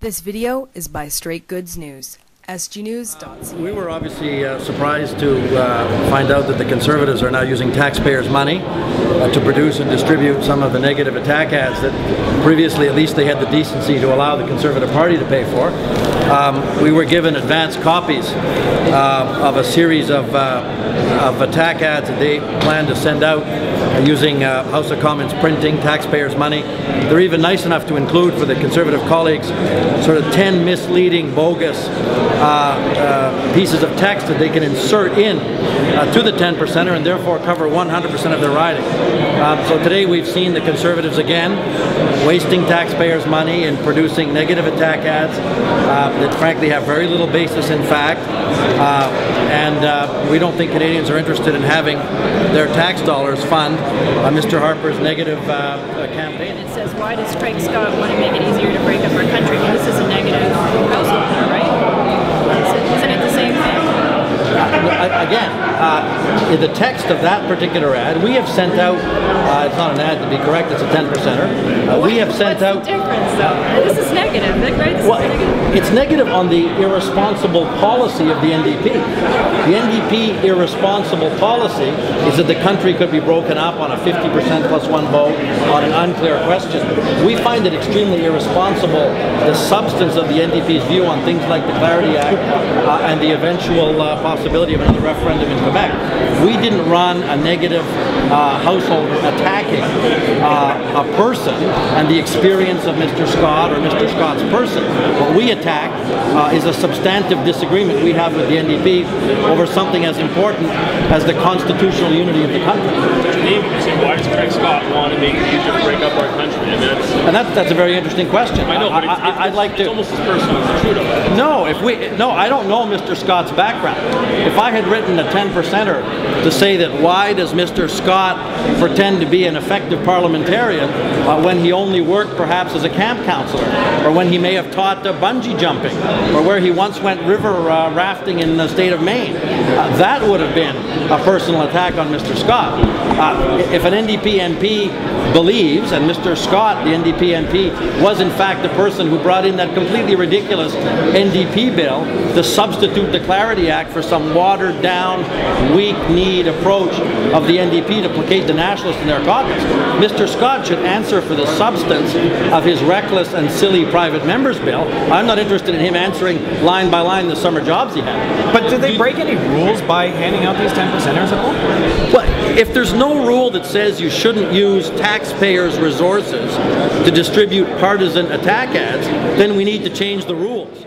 This video is by Straight Goods News. SGNews.ca. We were obviously surprised to find out that the Conservatives are now using taxpayers' money to produce and distribute some of the negative attack ads that previously at least they had the decency to allow the Conservative Party to pay for. We were given advance copies of a series of attack ads that they plan to send out using House of Commons printing, taxpayers' money. They're even nice enough to include for the Conservative colleagues sort of 10 misleading, bogus pieces of text that they can insert in to the 10%er and therefore cover 100% of their riding. So today we've seen the Conservatives again wasting taxpayers' money and producing negative attack ads that frankly have very little basis in fact, and we don't think Canadians are interested in having their tax dollars fund Mr. Harper's negative campaign. It says, why does Craig Scott want to make it easier to break up our country? Well, this is a negative household, right? Isn't it the same thing? Again, in the text of that particular ad, we have sent out, it's not an ad to be correct, it's a 10%er. We have sent out... What's the difference though? This is negative, right? This well, is negative. It's negative on the irresponsible policy of the NDP. The NDP irresponsible policy is that the country could be broken up on a 50% plus one vote on an unclear question. We find it extremely irresponsible, the substance of the NDP's view on things like the Clarity Act and the eventual possibility of another referendum in Quebec. We didn't run a negative household attacking a person and the experience of Mr. Scott or Mr. Scott's person. What we attack is a substantive disagreement we have with the NDP over something as important as the constitutional unity of the country. Why does Craig Scott want to make it easier to break up our country? And that's a very interesting question. I know, but I'd like to. It's almost as personal as Trudeau. No, I don't know Mr. Scott's background. If I had written a 10%er to say that why does Mr. Scott pretend to be an effective parliamentarian when he only worked perhaps as a camp counselor, or when he may have taught bungee jumping, or where he once went river rafting in the state of Maine, that would have been a personal attack on Mr. Scott. If an NDP MP believes, and Mr. Scott, the NDP MP, was in fact the person who brought in that completely ridiculous NDP bill to substitute the Clarity Act for some watered-down, weak-kneed approach of the NDP to placate the Nationalists in their caucus, Mr. Scott should answer for the substance of his reckless and silly private members bill. I'm not interested in him answering line by line the summer jobs he had. But did they break any rules by handing out these 10%ers at all? Well, if there's no rule that says you shouldn't use taxpayers' resources to distribute partisan attack ads, then we need to change the rules.